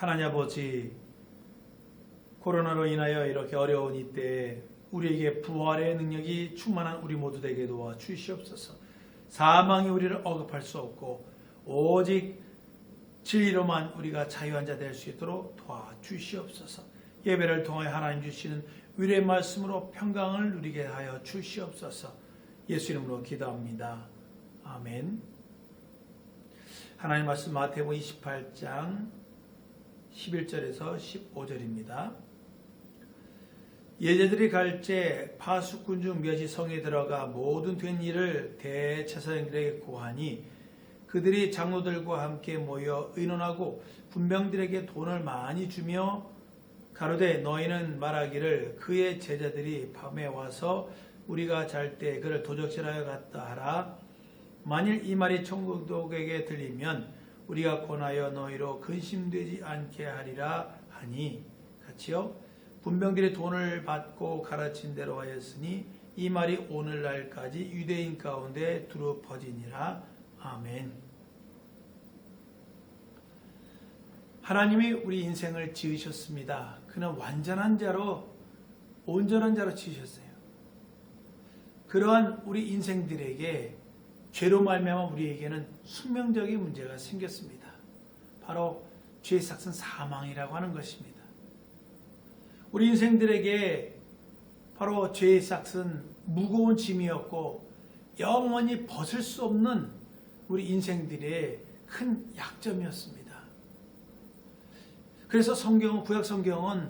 하나님 아버지, 코로나로 인하여 이렇게 어려운 이때에 우리에게 부활의 능력이 충만한 우리 모두 되게 도와 주시옵소서. 사망이 우리를 억압할 수 없고 오직 진리로만 우리가 자유한 자 될 수 있도록 도와주시옵소서. 예배를 통하여 하나님 주시는 위로의 말씀으로 평강을 누리게 하여 주시옵소서. 예수 이름으로 기도합니다. 아멘. 하나님 말씀 마태복음 28장 11절에서 15절입니다. 예제들이 갈제 파수꾼 중 몇이 성에 들어가 모든 된 일을 대제사장들에게 고하니 그들이 장로들과 함께 모여 의논하고 군병들에게 돈을 많이 주며 가로되 너희는 말하기를 그의 제자들이 밤에 와서 우리가 잘 때 그를 도적질하여 갔다 하라. 만일 이 말이 총독에게 들리면 우리가 권하여 너희로 근심되지 않게 하리라 하니 같이요. 군병들이 돈을 받고 가르친 대로 하였으니 이 말이 오늘날까지 유대인 가운데 두루 퍼지니라. 아멘. 하나님이 우리 인생을 지으셨습니다. 그는 완전한 자로 온전한 자로 지으셨어요. 그러한 우리 인생들에게 죄로 말미암아 우리에게는 숙명적인 문제가 생겼습니다. 바로 죄의 삭은 사망이라고 하는 것입니다. 우리 인생들에게 바로 죄의 삭은 무거운 짐이었고 영원히 벗을 수 없는 우리 인생들의 큰 약점이었습니다. 그래서 구약 성경은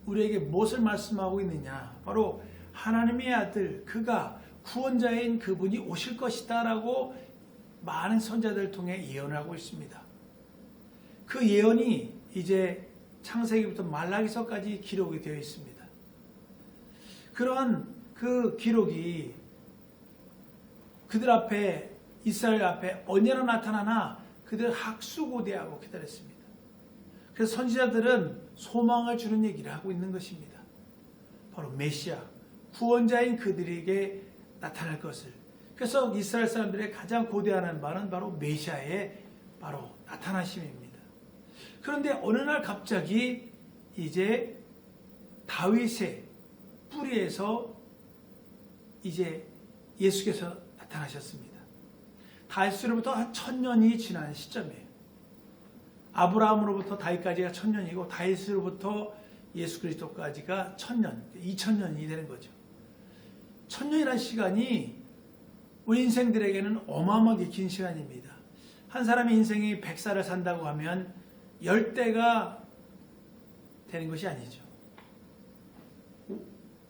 우리에게 무엇을 말씀하고 있느냐? 바로 하나님의 아들, 그가 구원자인 그분이 오실 것이다 라고 많은 선자들을 통해 예언하고 있습니다. 그 예언이 이제 창세기부터 말라기서까지 기록이 되어 있습니다. 그러한 그 기록이 그들 앞에, 이스라엘 앞에 언제나 나타나나 그들 학수고대하고 기다렸습니다. 그래서 선지자들은 소망을 주는 얘기를 하고 있는 것입니다. 바로 메시아, 구원자인 그들에게 나타날 것을. 그래서 이스라엘 사람들의 가장 고대하는 바는 바로 메시아의 바로 나타나심입니다. 그런데 어느 날 갑자기 이제 다윗의 뿌리에서 이제 예수께서 나타나셨습니다. 다윗으로부터 한 1000년이 지난 시점이에요. 아브라함으로부터 다윗까지가 1000년이고 다윗으로부터 예수 그리스도까지가 1000년, 2000년이 되는 거죠. 1000년이라는 시간이 우리 인생들에게는 어마어마하게 긴 시간입니다. 한 사람의 인생이 100살을 산다고 하면 10대가 되는 것이 아니죠.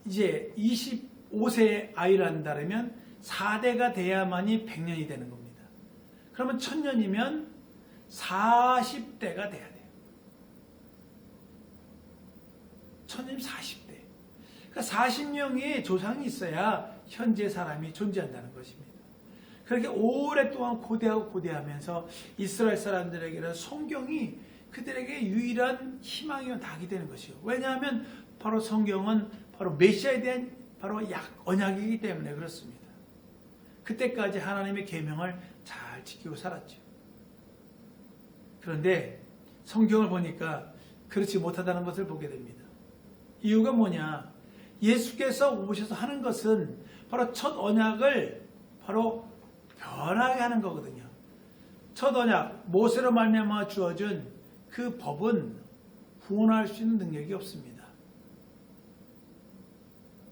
이제 25세의 아이를 한다면 4대가 돼야만이 100년이 되는 겁니다. 그러면 1000년이면 40대가 돼야 돼요. 1000년이면 40대. 그러니까 40명의 조상이 있어야 현재 사람이 존재한다는 것입니다. 그렇게 오랫동안 고대하면서 이스라엘 사람들에게는 성경이 그들에게 유일한 희망이요 낙이 되는 것이요. 왜냐하면 바로 성경은 바로 메시아에 대한 바로 언약이기 때문에 그렇습니다. 그때까지 하나님의 계명을 잘 지키고 살았죠. 그런데 성경을 보니까 그렇지 못하다는 것을 보게 됩니다. 이유가 뭐냐? 예수께서 오셔서 하는 것은 바로 첫 언약을 바로 변하게 하는 거거든요. 첫 언약, 모세로 말미암아 주어진 그 법은 구원할 수 있는 능력이 없습니다.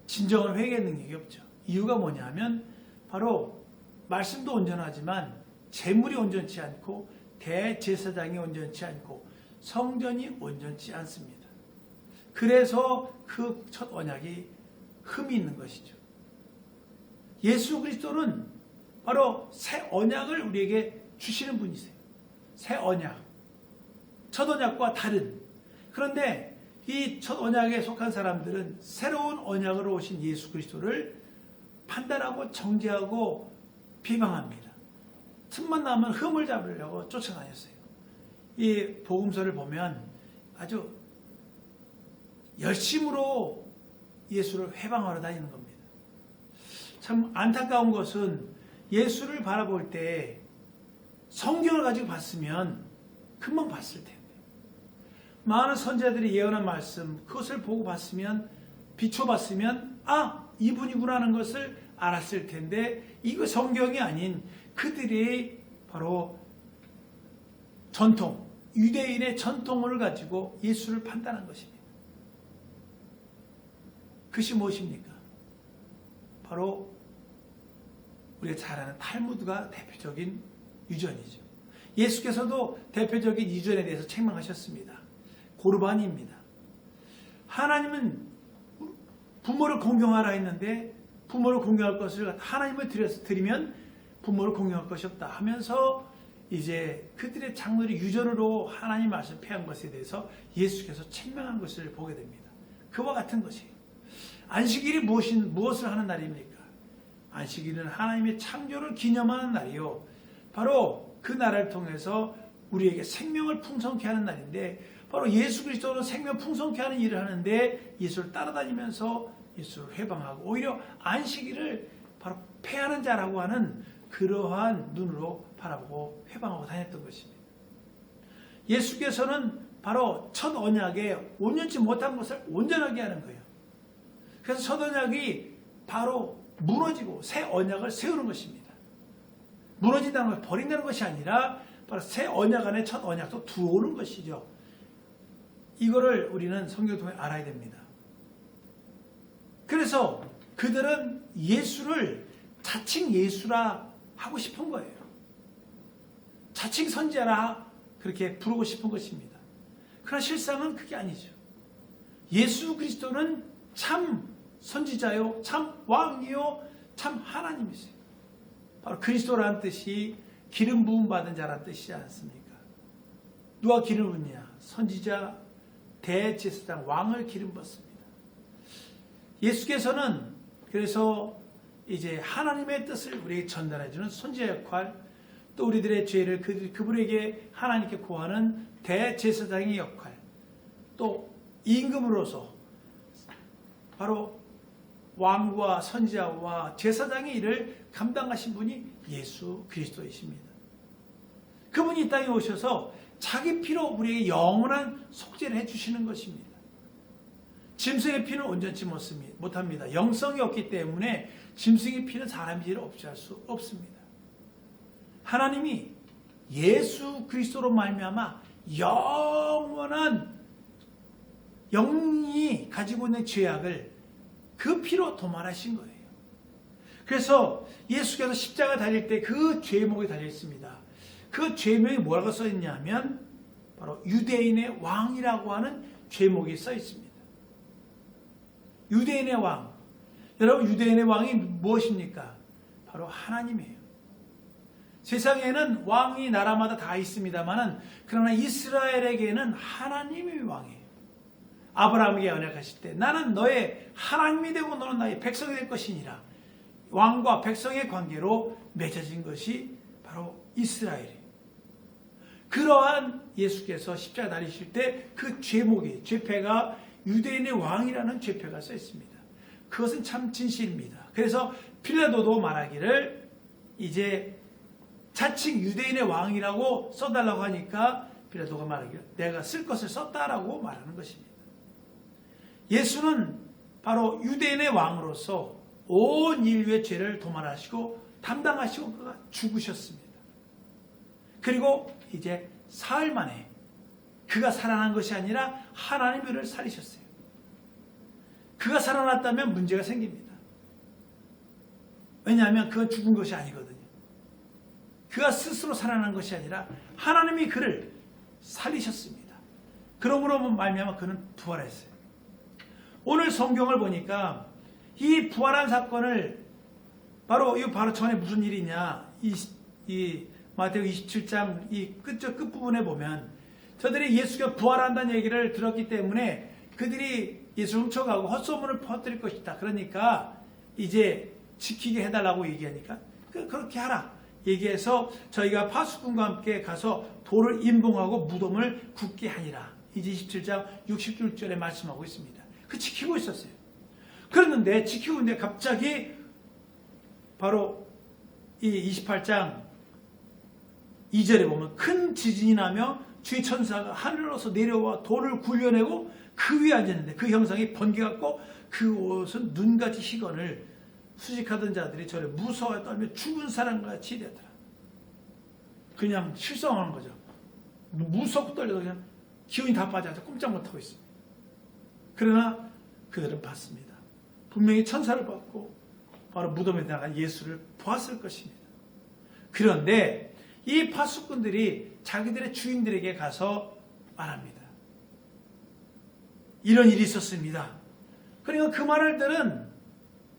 진정한 회개의 능력이 없죠. 이유가 뭐냐면 바로 말씀도 온전하지만 재물이 온전치 않고 대제사장이 온전치 않고 성전이 온전치 않습니다. 그래서 그 첫 언약이 흠이 있는 것이죠. 예수 그리스도는 바로 새 언약을 우리에게 주시는 분이세요. 새 언약. 첫 언약과 다른. 그런데 이 첫 언약에 속한 사람들은 새로운 언약으로 오신 예수 그리스도를 판단하고 정죄하고 비방합니다. 틈만 나면 흠을 잡으려고 쫓아다녔어요. 이 복음서를 보면 아주 열심으로 예수를 회방하러 다니는 겁니다. 참 안타까운 것은 예수를 바라볼 때 성경을 가지고 봤으면 금방 봤을 텐데 많은 선지자들이 예언한 말씀, 그것을 보고 봤으면, 비춰봤으면, 아, 이분이구나 하는 것을 알았을 텐데, 이거 성경이 아닌 그들이 바로 전통, 유대인의 전통을 가지고 예수를 판단한 것입니다. 그것이 무엇입니까? 바로 우리가 잘 아는 탈무드가 대표적인 유전이죠. 예수께서도 대표적인 유전에 대해서 책망하셨습니다. 고르반입니다. 하나님은 부모를 공경하라 했는데 부모를 공경할 것을 하나님을 드리면 부모를 공경할 것이 없다 하면서 이제 그들의 장로들이 유전으로 하나님 말씀을 폐한 것에 대해서 예수께서 책망한 것을 보게 됩니다. 그와 같은 것이에요. 안식일이 무엇을 하는 날입니까? 안식일은 하나님의 창조를 기념하는 날이요. 바로 그 날을 통해서 우리에게 생명을 풍성케 하는 날인데, 바로 예수 그리스도는 생명 풍성케 하는 일을 하는데 예수를 따라다니면서 예수를 회방하고 오히려 안식일을 바로 폐하는 자라고 하는 그러한 눈으로 바라보고 회방하고 다녔던 것입니다. 예수께서는 바로 첫 언약에 온전치 못한 것을 온전하게 하는 거예요. 그래서 첫 언약이 바로 무너지고 새 언약을 세우는 것입니다. 무너진다는 걸 버린다는 것이 아니라 바로 새 언약 안에 첫 언약도 들어오는 것이죠. 이거를 우리는 성경을 통해 알아야 됩니다. 그래서 그들은 예수를 자칭 예수라 하고 싶은 거예요. 자칭 선지자라 그렇게 부르고 싶은 것입니다. 그러나 실상은 그게 아니죠. 예수 그리스도는 참 선지자요, 참 왕이요, 참 하나님이세요. 바로 그리스도라는 뜻이 기름 부음 받은 자라는 뜻이지 않습니까? 누가 기름 붓냐? 선지자, 대제사장, 왕을 기름 붓습니다. 예수께서는 그래서 이제 하나님의 뜻을 우리에게 전달해주는 선지자 역할, 또 우리들의 죄를 그분에게 하나님께 구하는 대제사장의 역할, 또 임금으로서 바로 왕과 선지자와 제사장의 일을 감당하신 분이 예수 그리스도이십니다. 그분이 이 땅에 오셔서 자기 피로 우리에게 영원한 속죄를 해주시는 것입니다. 짐승의 피는 온전치 못합니다. 영성이 없기 때문에 짐승의 피는 사람의 피를 없애할 수 없습니다. 하나님이 예수 그리스도로 말미암아 영원한 영이 가지고 있는 죄악을 그 피로 도말하신 거예요. 그래서 예수께서 십자가 달릴 때 그 죄목이 달려 있습니다. 그 죄목이 뭐라고 써 있냐면 바로 유대인의 왕이라고 하는 죄목이 써 있습니다. 유대인의 왕. 여러분, 유대인의 왕이 무엇입니까? 바로 하나님이에요. 세상에는 왕이 나라마다 다 있습니다만 그러나 이스라엘에게는 하나님이 왕이에요. 아브라함에게 언약하실 때 나는 너의 하나님이 되고 너는 나의 백성이 될 것이니라. 왕과 백성의 관계로 맺어진 것이 바로 이스라엘이에요. 그러한 예수께서 십자가 달리실 때 그 죄목이, 죄패가 유대인의 왕이라는 죄패가 써 있습니다. 그것은 참 진실입니다. 그래서 빌라도도 말하기를 이제 자칭 유대인의 왕이라고 써달라고 하니까 빌라도가 말하기를 내가 쓸 것을 썼다라고 말하는 것입니다. 예수는 바로 유대인의 왕으로서 온 인류의 죄를 도말하시고 담당하시고 그가 죽으셨습니다. 그리고 이제 사흘 만에 그가 살아난 것이 아니라 하나님이 그를 살리셨어요. 그가 살아났다면 문제가 생깁니다. 왜냐하면 그건 죽은 것이 아니거든요. 그가 스스로 살아난 것이 아니라 하나님이 그를 살리셨습니다. 그러므로 말미암아 그는 부활했어요. 오늘 성경을 보니까 이 부활한 사건을 바로 전에 무슨 일이냐, 이 마태복음 27장 이 끝부분에 보면 저들이 예수가 부활한다는 얘기를 들었기 때문에 그들이 예수를 훔쳐가고 헛소문을 퍼뜨릴 것이다. 그러니까 이제 지키게 해달라고 얘기하니까 그렇게 하라 얘기해서 저희가 파수꾼과 함께 가서 돌을 임봉하고 무덤을 굳게 하니라. 이제 27장 66절에 말씀하고 있습니다. 그 지키고 있었어요. 그랬는데 지키고 있는데 갑자기 바로 이 28장 2절에 보면 큰 지진이 나며 주의 천사가 하늘로서 내려와 돌을 굴려내고 그 위에 앉았는데 그 형상이 번개같고 그 옷은 눈같이 희건을 수직하던 자들이 저를 무서워에 떨며 죽은 사람같이 되더라. 그냥 실성하는 거죠. 무섭고 떨려서 그냥 기운이 다 빠져서 꼼짝 못하고 있습니다. 그러나 그들은 봤습니다. 분명히 천사를 봤고 바로 무덤에 나간 예수를 보았을 것입니다. 그런데 이 파수꾼들이 자기들의 주인들에게 가서 말합니다. 이런 일이 있었습니다. 그러니까 그 말을 들은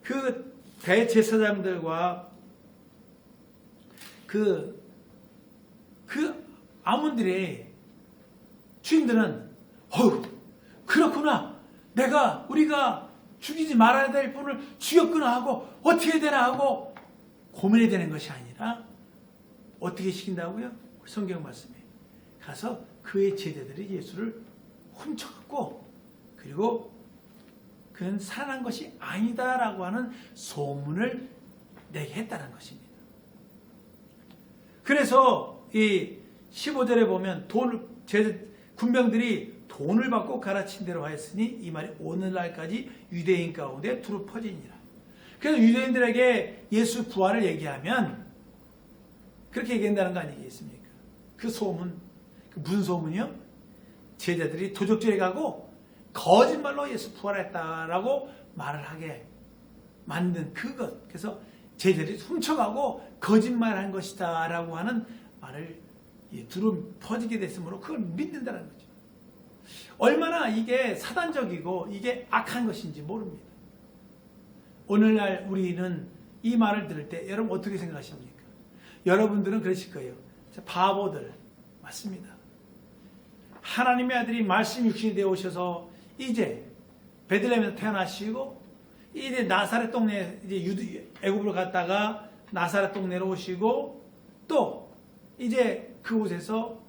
그 대제사장들과 그 아몬들의 주인들은 그렇구나. 우리가 죽이지 말아야 될 분을 죽였구나 하고 어떻게 해야 되나 하고 고민이 되는 것이 아니라 어떻게 시킨다고요? 성경 말씀에 가서 그의 제자들이 예수를 훔쳐갔고 그리고 그는 살아난 것이 아니다라고 하는 소문을 내게 했다는 것입니다. 그래서 이 15절에 보면 군병들이 돈을 받고 가르친 대로 하였으니 이 말이 오늘날까지 유대인 가운데 두루 퍼지니라. 그래서 유대인들에게 예수 부활을 얘기하면 그렇게 얘기한다는 거 아니겠습니까? 그 소문, 무슨 소문이요? 제자들이 도적질해 가고 거짓말로 예수 부활했다라고 말을 하게 만든 그것. 그래서 제자들이 훔쳐가고 거짓말한 것이다라고 하는 말을 두루 퍼지게 됐으므로 그걸 믿는다는 거죠. 얼마나 이게 사단적이고 이게 악한 것인지 모릅니다. 오늘날 우리는 이 말을 들을 때 여러분 어떻게 생각하십니까? 여러분들은 그러실 거예요. 바보들 맞습니다. 하나님의 아들이 말씀 육신이 되어 오셔서 이제 베들레헴에서 태어나시고 이제 나사렛 동네 이제 애굽으로 갔다가 나사렛 동네로 오시고 또 이제 그곳에서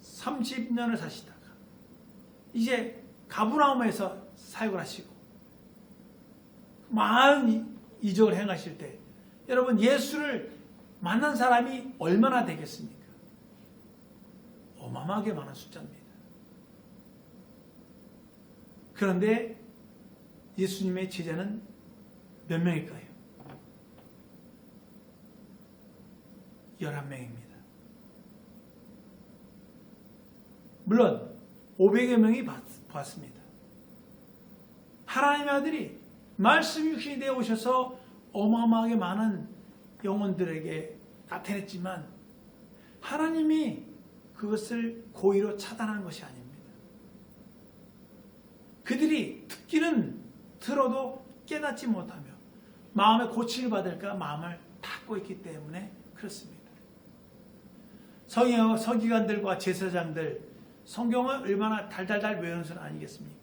30년을 사시다가 이제 가브나움에서 사역을 하시고 많은 이적을 행하실 때 여러분 예수를 만난 사람이 얼마나 되겠습니까? 어마어마하게 많은 숫자입니다. 그런데 예수님의 제자는 몇 명일까요? 11명입니다. 물론 500여 명이 봤습니다. 하나님의 아들이 말씀 육신이 되어 오셔서 어마어마하게 많은 영혼들에게 나타냈지만 하나님이 그것을 고의로 차단한 것이 아닙니다. 그들이 듣기는 들어도 깨닫지 못하며 마음의 고침을 받을까 마음을 닫고 있기 때문에 그렇습니다. 서기관들과 제사장들 성경을 얼마나 달달달 외우는 건 아니겠습니까?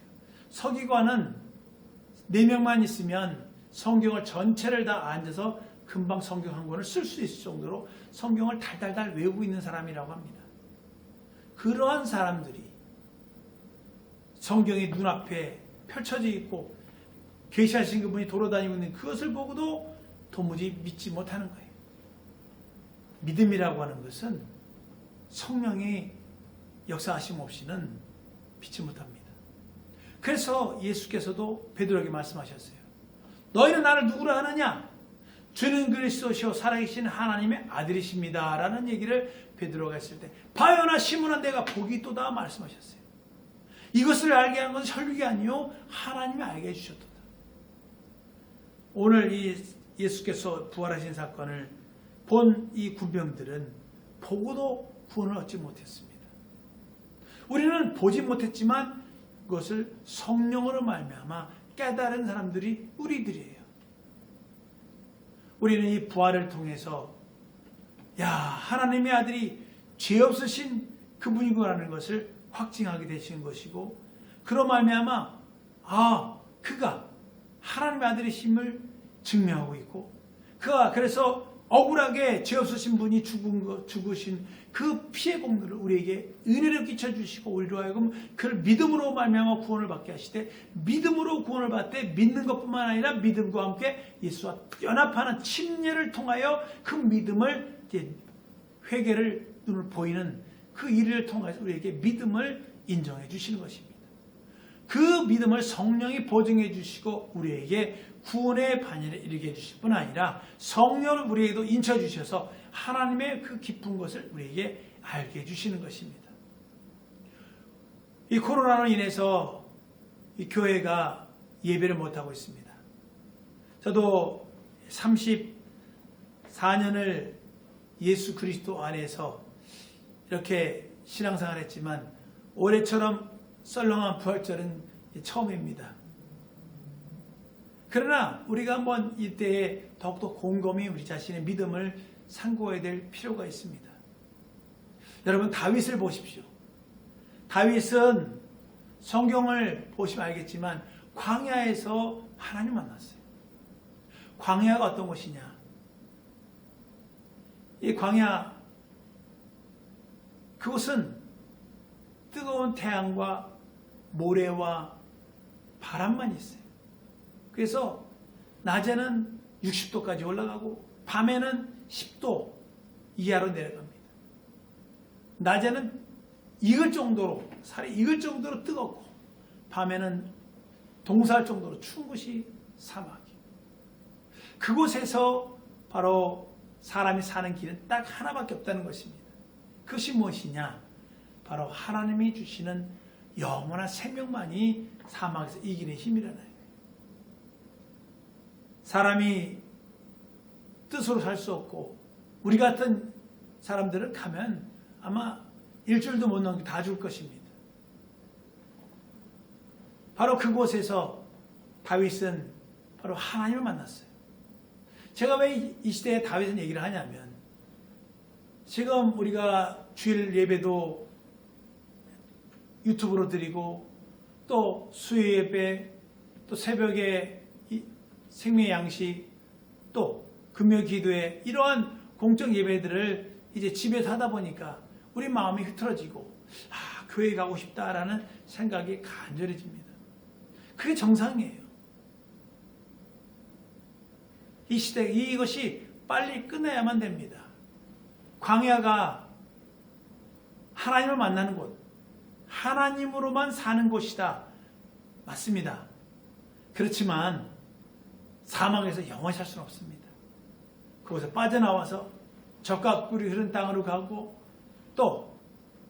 서기관은 4명만 있으면 성경을 전체를 다 앉아서 금방 성경 한 권을 쓸 수 있을 정도로 성경을 달달달 외우고 있는 사람이라고 합니다. 그러한 사람들이 성경이 눈앞에 펼쳐져 있고 계시하신 그분이 돌아다니고 있는 그것을 보고도 도무지 믿지 못하는 거예요. 믿음이라고 하는 것은 성령이 역사하심 없이는 믿지 못합니다. 그래서 예수께서도 베드로에게 말씀하셨어요. 너희는 나를 누구라 하느냐? 주는 그리스도시요 살아계신 하나님의 아들이십니다. 라는 얘기를 베드로가 했을 때 바요나 시몬아 내가 복이 있도다 말씀하셨어요. 이것을 알게 한 것은 혈육이 아니요 하나님이 알게 해주셨도다. 오늘 이 예수께서 부활하신 사건을 본 이 군병들은 보고도 구원을 얻지 못했습니다. 우리는 보지 못했지만 그것을 성령으로 말미암아 깨달은 사람들이 우리들이에요. 우리는 이 부활을 통해서 하나님의 아들이 죄 없으신 그분이구나라는 것을 확증하게 되신 것이고 그로 말미암아 그가 하나님의 아들이심을 증명하고 있고 그가 그래서 억울하게 죄 없으신 분이 죽으신 그 피의 공로를 우리에게 은혜를 끼쳐주시고 우리로 하여금 그를 믿음으로 말미암아 구원을 받게 하시되 믿음으로 구원을 받되 믿는 것뿐만 아니라 믿음과 함께 예수와 연합하는 침례를 통하여 그 믿음을 이제 회개를 눈을 보이는 그 일을 통해서 우리에게 믿음을 인정해 주시는 것입니다. 그 믿음을 성령이 보증해 주시고 우리에게 구원의 반열에 이르게 해주실 뿐 아니라 성령을 우리에게도 인쳐 주셔서 하나님의 그 깊은 것을 우리에게 알게 해주시는 것입니다. 이 코로나로 인해서 이 교회가 예배를 못하고 있습니다. 저도 34년을 예수 그리스도 안에서 이렇게 신앙생활을 했지만 올해처럼 썰렁한 부활절은 처음입니다. 그러나 우리가 한번 이때에 더욱더 곰곰이 우리 자신의 믿음을 상고해야 될 필요가 있습니다. 여러분 다윗을 보십시오. 다윗은 성경을 보시면 알겠지만 광야에서 하나님 만났어요. 광야가 어떤 곳이냐? 이 광야, 그곳은 뜨거운 태양과 모래와 바람만 있어요. 그래서 낮에는 60도까지 올라가고 밤에는 10도 이하로 내려갑니다. 낮에는 익을 정도로, 살이 익을 정도로 뜨겁고 밤에는 동사할 정도로 추운 것이 사막이에요. 그곳에서 바로 사람이 사는 길은 딱 하나밖에 없다는 것입니다. 그것이 무엇이냐? 바로 하나님이 주시는 영원한 생명만이 사막에서 이기는 힘이라는 거예요. 사람이 뜻으로 살 수 없고 우리 같은 사람들은 가면 아마 일주일도 못 넘게 다 죽을 것입니다. 바로 그곳에서 다윗은 바로 하나님을 만났어요. 제가 왜 이 시대에 다윗은 얘기를 하냐면 지금 우리가 주일 예배도 유튜브로 드리고 또 수요 예배 또 새벽에 생명의 양식 또 금요 기도회 이러한 공적 예배들을 이제 집에서 하다 보니까 우리 마음이 흐트러지고 교회 가고 싶다라는 생각이 간절해집니다. 그게 정상이에요. 이 시대 이것이 빨리 끝내야만 됩니다. 광야가 하나님을 만나는 곳, 하나님으로만 사는 곳이다. 맞습니다. 그렇지만 사막에서 영원히 살 수는 없습니다. 그곳에 빠져나와서 적과 꿀이 흐른 땅으로 가고 또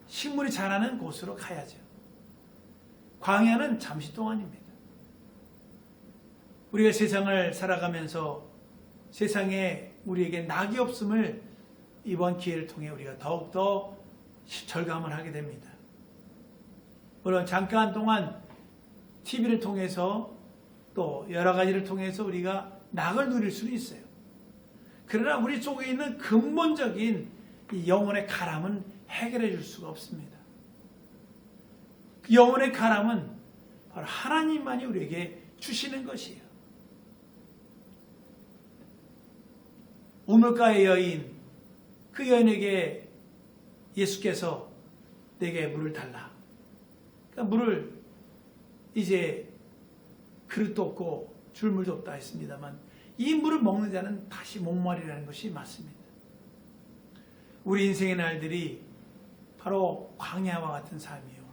식물이 자라는 곳으로 가야죠. 광야는 잠시 동안입니다. 우리가 세상을 살아가면서 세상에 우리에게 낙이 없음을 이번 기회를 통해 우리가 더욱더 절감을 하게 됩니다. 물론 잠깐 동안 TV를 통해서 또 여러 가지를 통해서 우리가 낙을 누릴 수는 있어요. 그러나 우리 속에 있는 근본적인 이 영혼의 가람은 해결해 줄 수가 없습니다. 그 영혼의 가람은 바로 하나님만이 우리에게 주시는 것이에요. 우물가의 여인, 그 여인에게 예수께서 내게 물을 달라. 그러니까 물을 이제 그릇도 없고 줄물도 없다 했습니다만 이 물을 먹는 자는 다시 목마르다는 것이 맞습니다. 우리 인생의 날들이 바로 광야와 같은 삶이요.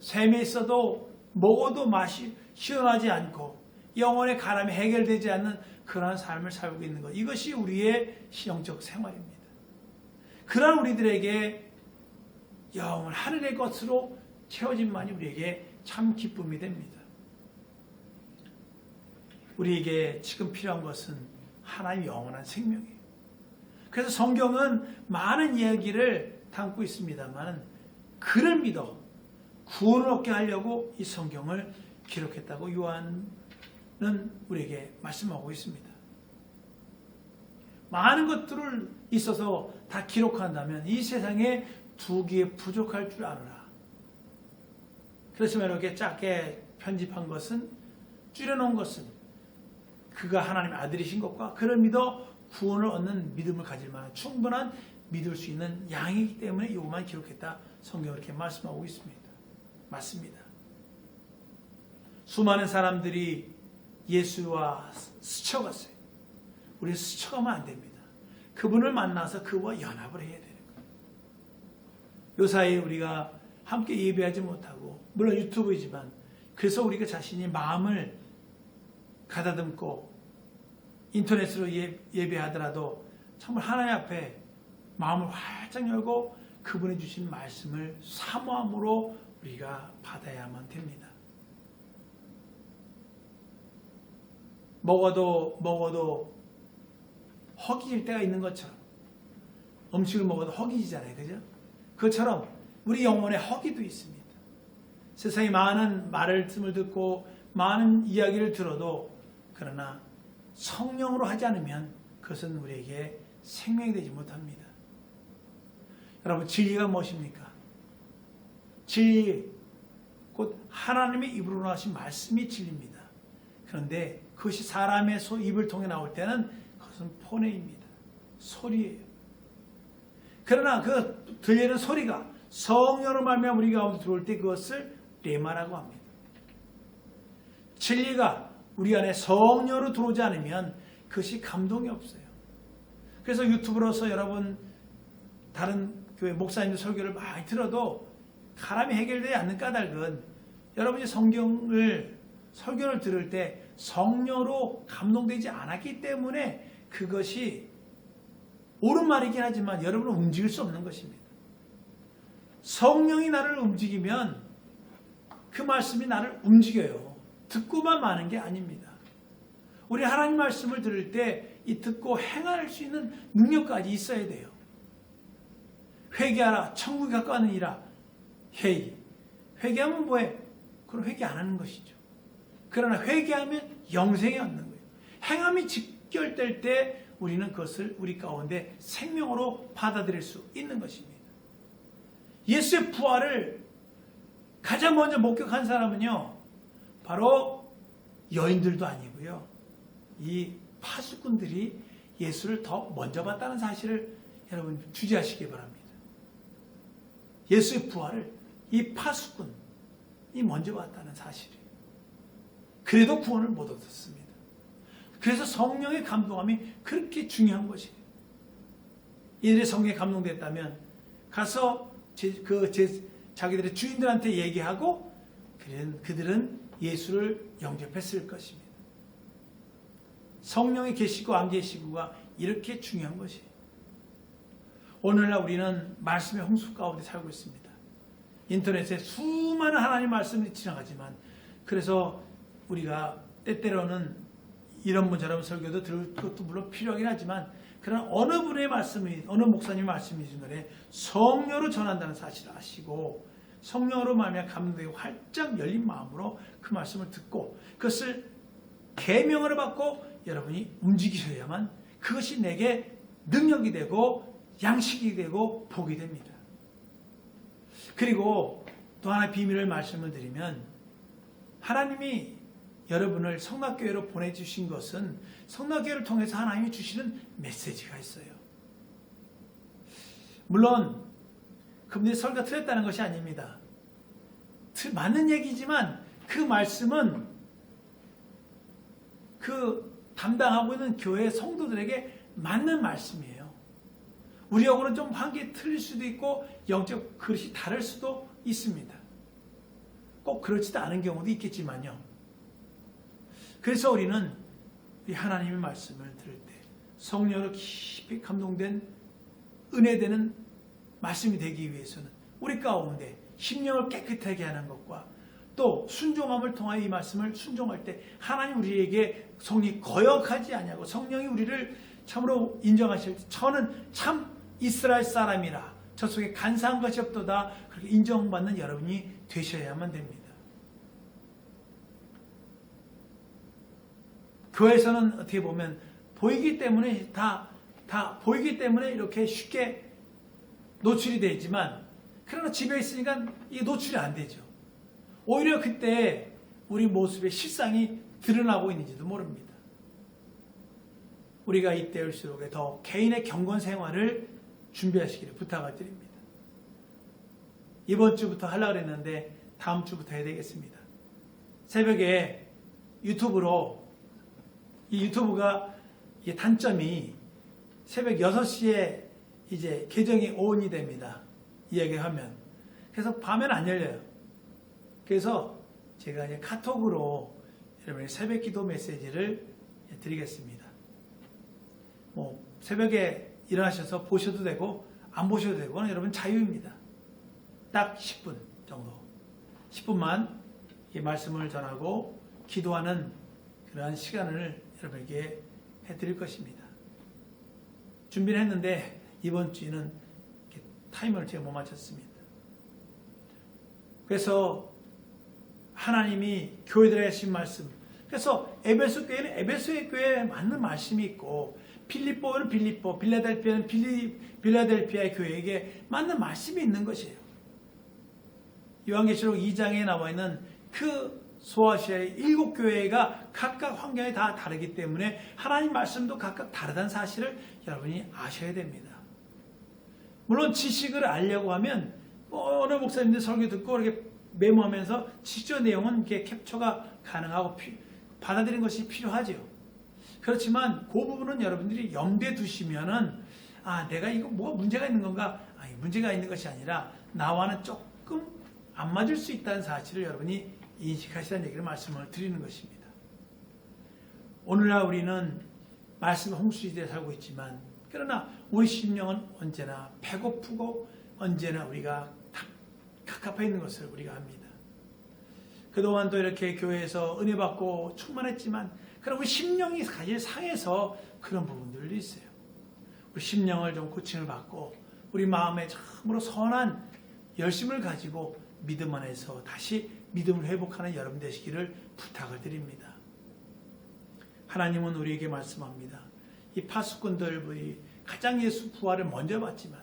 샘에 있어도 먹어도 맛이 시원하지 않고 영혼의 가람이 해결되지 않는 그러한 삶을 살고 있는 것. 이것이 우리의 신앙적 생활입니다. 그러한 우리들에게 영을 하늘의 것으로 채워짐만이 우리에게 참 기쁨이 됩니다. 우리에게 지금 필요한 것은 하나님의 영원한 생명이에요. 그래서 성경은 많은 이야기를 담고 있습니다만 그를 믿어 구원을 얻게 하려고 이 성경을 기록했다고 요한은 우리에게 말씀하고 있습니다. 많은 것들을 있어서 다 기록한다면 이 세상에 두 개에 부족할 줄 알아라. 그렇지만 이렇게 짧게 편집한 것은 줄여놓은 것은 그가 하나님의 아들이신 것과 그를 믿어 구원을 얻는 믿음을 가질 만한 충분한 믿을 수 있는 양이기 때문에 이것만 기록했다. 성경은 이렇게 말씀하고 있습니다. 맞습니다. 수많은 사람들이 예수와 스쳐갔어요. 우리는 스쳐가면 안 됩니다. 그분을 만나서 그와 연합을 해야 되는 거예요. 요사이 우리가 함께 예배하지 못하고, 물론 유튜브이지만, 그래서 우리가 자신이 마음을 가다듬고 인터넷으로 예배하더라도 정말 하나님 앞에 마음을 활짝 열고 그분이 주신 말씀을 사모함으로 우리가 받아야만 됩니다. 먹어도 허기질 때가 있는 것처럼, 음식을 먹어도 허기지잖아요. 그죠? 그것처럼 우리 영혼에 허기도 있습니다. 세상에 많은 말씀을 듣고 많은 이야기를 들어도, 그러나 성령으로 하지 않으면 그것은 우리에게 생명이 되지 못합니다. 여러분, 진리가 무엇입니까? 진리, 곧 하나님의 입으로 나오신 말씀이 진리입니다. 그런데 그것이 사람의 입을 통해 나올 때는 그것은 포네입니다. 소리예요. 그러나 그 들리는 소리가 성령으로 말미암아 우리 가운데 들어올 때 그것을 레마라고 합니다. 진리가 우리 안에 성령으로 들어오지 않으면 그것이 감동이 없어요. 그래서 유튜브로서 여러분 다른 교회 목사님들 설교를 많이 들어도 사람이 해결되지 않는 까닭은 여러분이 설교를 들을 때 성령으로 감동되지 않았기 때문에 그것이 옳은 말이긴 하지만 여러분은 움직일 수 없는 것입니다. 성령이 나를 움직이면 그 말씀이 나를 움직여요. 듣고만 마는 게 아닙니다. 우리 하나님 말씀을 들을 때 이 듣고 행할 수 있는 능력까지 있어야 돼요. 회개하라, 천국이 가까우니라. 회개하면 뭐해? 그럼 회개 안 하는 것이죠. 그러나 회개하면 영생이 얻는 거예요. 행함이 직결될 때 우리는 그것을 우리 가운데 생명으로 받아들일 수 있는 것입니다. 예수의 부활을 가장 먼저 목격한 사람은요, 바로 여인들도 아니고요, 이 파수꾼들이 예수를 더 먼저 봤다는 사실을 여러분 주지하시기 바랍니다. 예수의 부활을 이 파수꾼이 먼저 봤다는 사실이에요. 그래도 구원을 못 얻었습니다. 그래서 성령의 감동함이 그렇게 중요한 것이에요. 이들이 성령에 감동됐다면 가서 자기들의 주인들한테 얘기하고 그들은 예수를 영접했을 것입니다. 성령의 계시고 안 계시고가 이렇게 중요한 것이에요. 오늘날 우리는 말씀의 홍수 가운데 살고 있습니다. 인터넷에 수많은 하나님 말씀이 지나가지만, 그래서 우리가 때때로는 이런 분 저런 설교도 들을 것도 물론 필요하긴 하지만, 그러나 어느 분의 말씀이, 어느 목사님의 말씀이 중간에 성령으로 전한다는 사실을 아시고 성령으로 말미암아 감동되고 활짝 열린 마음으로 그 말씀을 듣고 그것을 계명으로 받고 여러분이 움직이셔야만 그것이 내게 능력이 되고 양식이 되고 복이 됩니다. 그리고 또 하나 비밀을 말씀을 드리면, 하나님이 여러분을 성락교회로 보내주신 것은 성락교회를 통해서 하나님이 주시는 메시지가 있어요. 물론 그분들이 설교가 틀렸다는 것이 아닙니다. 맞는 얘기지만 그 말씀은 그 담당하고 있는 교회 성도들에게 맞는 말씀이에요. 우리하고는 좀 한 개 틀릴 수도 있고 영적 그릇이 다를 수도 있습니다. 꼭 그렇지도 않은 경우도 있겠지만요. 그래서 우리는 이 하나님의 말씀을 들을 때 성령으로 깊이 감동된 은혜되는 말씀이 되기 위해서는 우리 가운데 심령을 깨끗하게 하는 것과 또 순종함을 통하여 이 말씀을 순종할 때 하나님 우리에게 성령이 거역하지 아니하고 성령이 우리를 참으로 인정하실 때 저는 참 이스라엘 사람이라 저 속에 간사한 것이 없도다 그렇게 인정받는 여러분이 되셔야만 됩니다. 교회에서는 어떻게 보면 보이기 때문에 다 보이기 때문에 이렇게 쉽게 노출이 되지만, 그러나 집에 있으니까 이게 노출이 안 되죠. 오히려 그때 우리 모습의 실상이 드러나고 있는지도 모릅니다. 우리가 이때일수록 더 개인의 경건 생활을 준비하시기를 부탁을 드립니다. 이번 주부터 하려고 했는데 다음 주부터 해야 되겠습니다. 새벽에 유튜브로, 이 유튜브가 이 단점이 새벽 6시에 이제 계정이 ON이 됩니다. 이야기하면. 그래서 밤에는 안 열려요. 그래서 제가 이제 카톡으로 여러분의 새벽 기도 메시지를 드리겠습니다. 뭐 새벽에 일어나셔서 보셔도 되고 안 보셔도 되고 그건 여러분 자유입니다. 딱 10분 정도. 10분만 이 말씀을 전하고 기도하는 그러한 시간을 여러분에게 해드릴 것입니다. 준비를 했는데 이번 주에는 타이머를 제가 못 맞췄습니다. 그래서 하나님이 교회들에 하신 말씀, 그래서 에베소 교회는 에베소의 교회에 맞는 말씀이 있고 필리포는 필리포, 빌라델피아는 빌라델피아의 교회에게 맞는 말씀이 있는 것이에요. 요한계시록 2장에 나와 있는 그 소아시아의 7교회가 각각 환경이 다 다르기 때문에 하나님 말씀도 각각 다르다는 사실을 여러분이 아셔야 됩니다. 물론 지식을 알려고 하면 어느 목사님들 설교 듣고 이렇게 메모하면서 지식적 내용은 이렇게 캡처가 가능하고 받아들이는 것이 필요하죠. 그렇지만 그 부분은 여러분들이 염두에 두시면은 내가 이거 뭐가 문제가 있는 건가? 문제가 있는 것이 아니라 나와는 조금 안 맞을 수 있다는 사실을 여러분이 인식하시라는 얘기를 말씀을 드리는 것입니다. 오늘날 우리는 말씀 홍수시대에 살고 있지만 그러나 우리 심령은 언제나 배고프고 언제나 우리가 갑갑해 있는 것을 우리가 압니다. 그동안도 이렇게 교회에서 은혜 받고 충만했지만 그럼 우리 심령이 사실 상해서 그런 부분들도 있어요. 우리 심령을 좀 고침을 받고 우리 마음에 참으로 선한 열심을 가지고 믿음 안에서 다시 믿음을 회복하는 여러분 되시기를 부탁을 드립니다. 하나님은 우리에게 말씀합니다. 이 파수꾼들이 가장 예수 부활을 먼저 받지만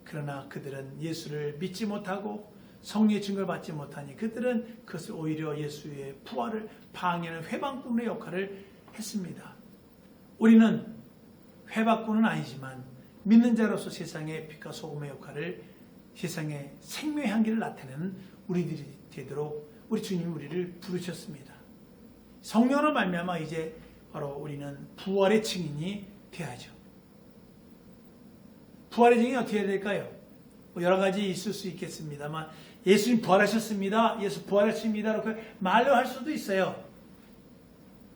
그러나 그들은 예수를 믿지 못하고 성령의 증거를 받지 못하니 그들은 그것을 오히려 예수의 부활을 방해하는 회방꾼의 역할을 했습니다. 우리는 회방꾼은 아니지만 믿는 자로서 세상의 빛과 소금의 역할을 세상의 생명의 향기를 나타내는 우리들이 되도록 우리 주님이 우리를 부르셨습니다. 성령으로 말미암아 이제 바로 우리는 부활의 증인이 되어야죠. 부활의 증인이 어떻게 해야 될까요? 여러 가지 있을 수 있겠습니다만 예수님 부활하셨습니다. 예수 부활하십니다. 이렇게 말로 할 수도 있어요.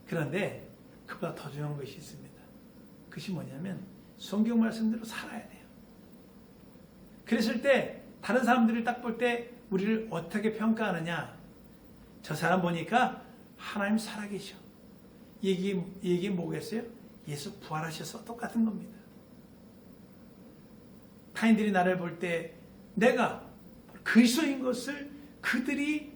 그런데 그보다 더 중요한 것이 있습니다. 그것이 뭐냐면 성경 말씀대로 살아야 돼요. 그랬을 때 다른 사람들을 딱 볼 때 우리를 어떻게 평가하느냐? 저 사람 보니까 하나님 살아계셔. 얘기 뭐겠어요? 예수 부활하셔서 똑같은 겁니다. 타인들이 나를 볼 때 내가 그리스도인 것을 그들이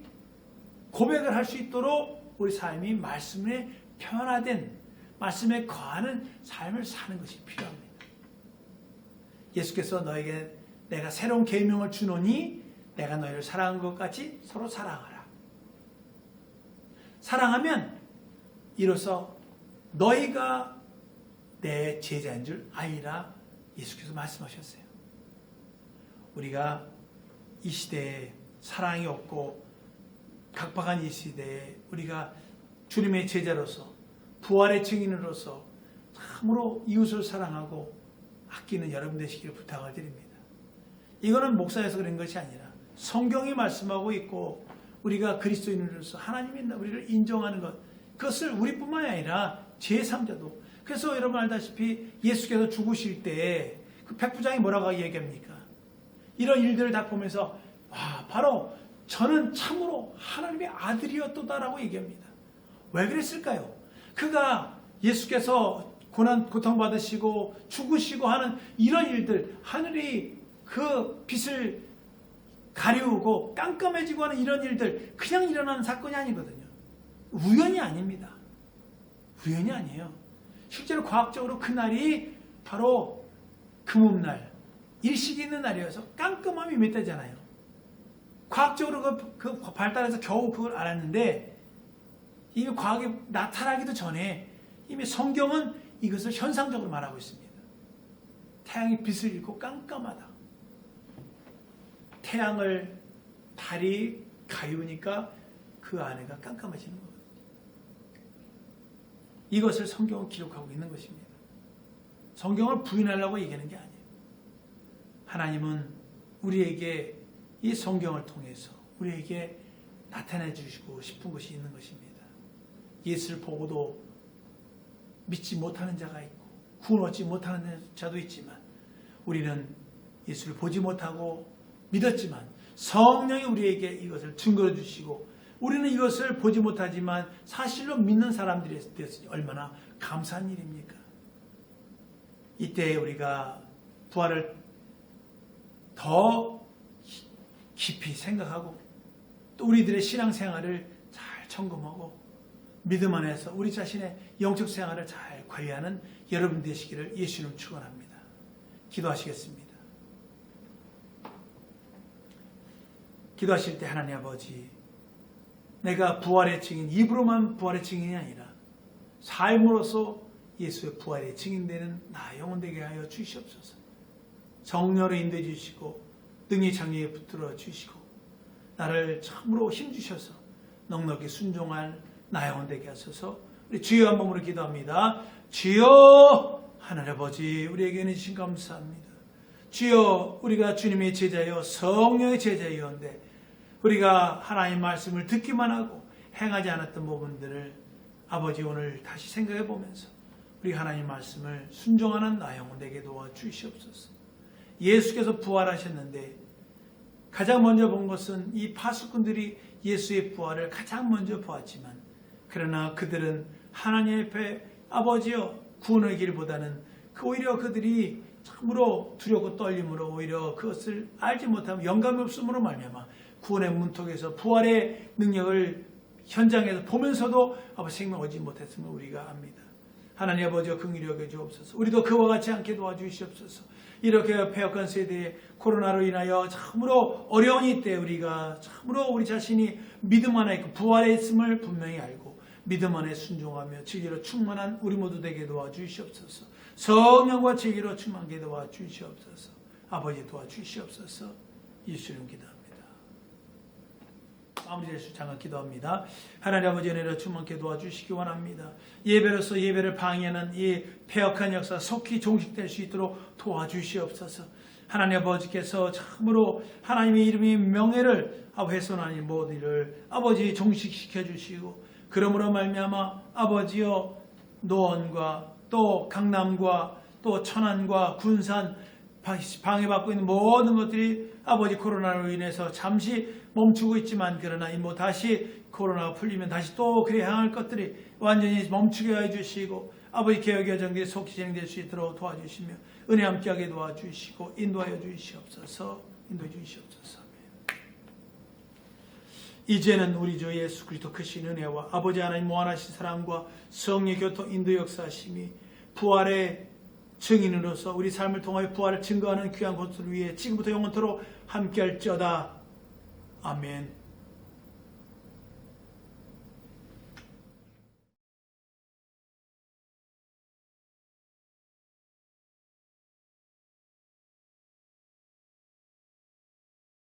고백을 할 수 있도록 우리 삶이 말씀에 변화된 말씀에 거하는 삶을 사는 것이 필요합니다. 예수께서 너에게 내가 새로운 계명을 주노니 내가 너희를 사랑한 것 같이 서로 사랑하라. 사랑하면 이로써 너희가 내 제자인 줄 아니라 예수께서 말씀하셨어요. 우리가 이 시대에 사랑이 없고 각박한 이 시대에 우리가 주님의 제자로서 부활의 증인으로서 참으로 이웃을 사랑하고 아끼는 여러분 되시기를 부탁을 드립니다. 이거는 목사에서 그런 것이 아니라 성경이 말씀하고 있고 우리가 그리스도인으로서 하나님이 우리를 인정하는 것, 그것을 우리뿐만이 아니라 제3자도. 그래서 여러분 알다시피 예수께서 죽으실 때 그 백부장이 뭐라고 얘기합니까? 이런 일들을 다 보면서 바로 저는 참으로 하나님의 아들이었도다라고 얘기합니다. 왜 그랬을까요? 그가 예수께서 고통받으시고 죽으시고 하는 이런 일들, 하늘이 그 빛을 가리우고 깜깜해지고 하는 이런 일들 그냥 일어나는 사건이 아니거든요. 우연이 아닙니다. 우연이 아니에요. 실제로 과학적으로 그날이 바로 금음날, 일식이 있는 날이어서 깜깜함이 임했다잖아요. 과학적으로 그 발달해서 겨우 그걸 알았는데 이미 과학이 나타나기도 전에 이미 성경은 이것을 현상적으로 말하고 있습니다. 태양이 빛을 잃고 깜깜하다. 태양을 달이 가리우니까 그 안에가 깜깜해지는 거거든요. 이것을 성경은 기록하고 있는 것입니다. 성경을 부인하려고 얘기하는 게 아니에요. 하나님은 우리에게 이 성경을 통해서 우리에게 나타내 주시고 싶은 것이 있는 것입니다. 예수를 보고도 믿지 못하는 자가 있고 구원 얻지 못하는 자도 있지만 우리는 예수를 보지 못하고 믿었지만 성령이 우리에게 이것을 증거해 주시고 우리는 이것을 보지 못하지만 사실로 믿는 사람들이 되었으니 얼마나 감사한 일입니까? 이때 우리가 부활을 더 깊이 생각하고 또 우리들의 신앙생활을 잘 점검하고 믿음 안에서 우리 자신의 영적 생활을 잘 관리하는 여러분 되시기를 예수님 축원합니다. 기도하시겠습니다. 기도하실 때 하나님 아버지, 내가 부활의 증인, 입으로만 부활의 증인이 아니라 삶으로서 예수의 부활의 증인되는 나 영혼 되게 하여 주시옵소서. 정렬로 인도해 주시고 능히 장애에 붙들어 주시고 나를 참으로 힘주셔서 넉넉히 순종할 나 영혼 되게 하소서. 우리 주여 한 몸으로 기도합니다. 주여 하나님 아버지, 우리에게는 주신 감사합니다. 주여, 우리가 주님의 제자여 성령의 제자이었는데 우리가 하나님 말씀을 듣기만 하고 행하지 않았던 부분들을 아버지 오늘 다시 생각해 보면서 우리 하나님 말씀을 순종하는 나 영혼 되게 도와주시옵소서. 예수께서 부활하셨는데 가장 먼저 본 것은 이 파수꾼들이 예수의 부활을 가장 먼저 보았지만 그러나 그들은 하나님 앞에 아버지여 구원의 길보다는 오히려 그들이 참으로 두렵고 떨림으로 오히려 그것을 알지 못하면 영감이 없음으로 말미암아 구원의 문턱에서 부활의 능력을 현장에서 보면서도 아버지 생명 얻지 못했음을 우리가 압니다. 하나님 아버지여 긍휼히 여겨 주옵소서. 우리도 그와 같이 않게 도와주시옵소서. 이렇게 폐역한 세대에 코로나로 인하여 참으로 어려운 이때 우리가 참으로 우리 자신이 믿음 안에 있고 부활에 있음을 분명히 알고 믿음 안에 순종하며 진리로 충만한 우리 모두 되게 도와주시옵소서. 성령과 진리로 충만하게 도와주시옵소서. 아버지 도와주시옵소서. 예수님 기도합니다. 마무리 예수 장을 기도합니다. 하나님 아버지 은혜로 충만케 도와주시기 원합니다. 예배로서 예배를 방해하는 이 폐역한 역사 속히 종식될 수 있도록 도와주시옵소서. 하나님 아버지께서 참으로 하나님의 이름의 명예를 훼손하는 모든 일을 아버지 종식시켜 주시고 그러므로 말미암아 아버지여 노원과 또 강남과 또 천안과 군산 방해받고 있는 모든 것들이 아버지 코로나로 인해서 잠시 멈추고 있지만 그러나 뭐 다시 코로나가 풀리면 다시 또 그래 향할 것들이 완전히 멈추게 해주시고 아버지 개혁의 정기에 속히 진행될 수 있도록 도와주시며 은혜 함께하게 도와주시고 인도하여 주시옵소서. 인도해 주시옵소서. 이제는 우리 주 예수 그리스도 크신 은혜와 아버지 하나님 무한하신 사랑과 성령의 교통 인도 역사심이 부활의 증인으로서 우리 삶을 통하여 부활을 증거하는 귀한 것을 위해 지금부터 영원토록 함께할지어다. 아멘.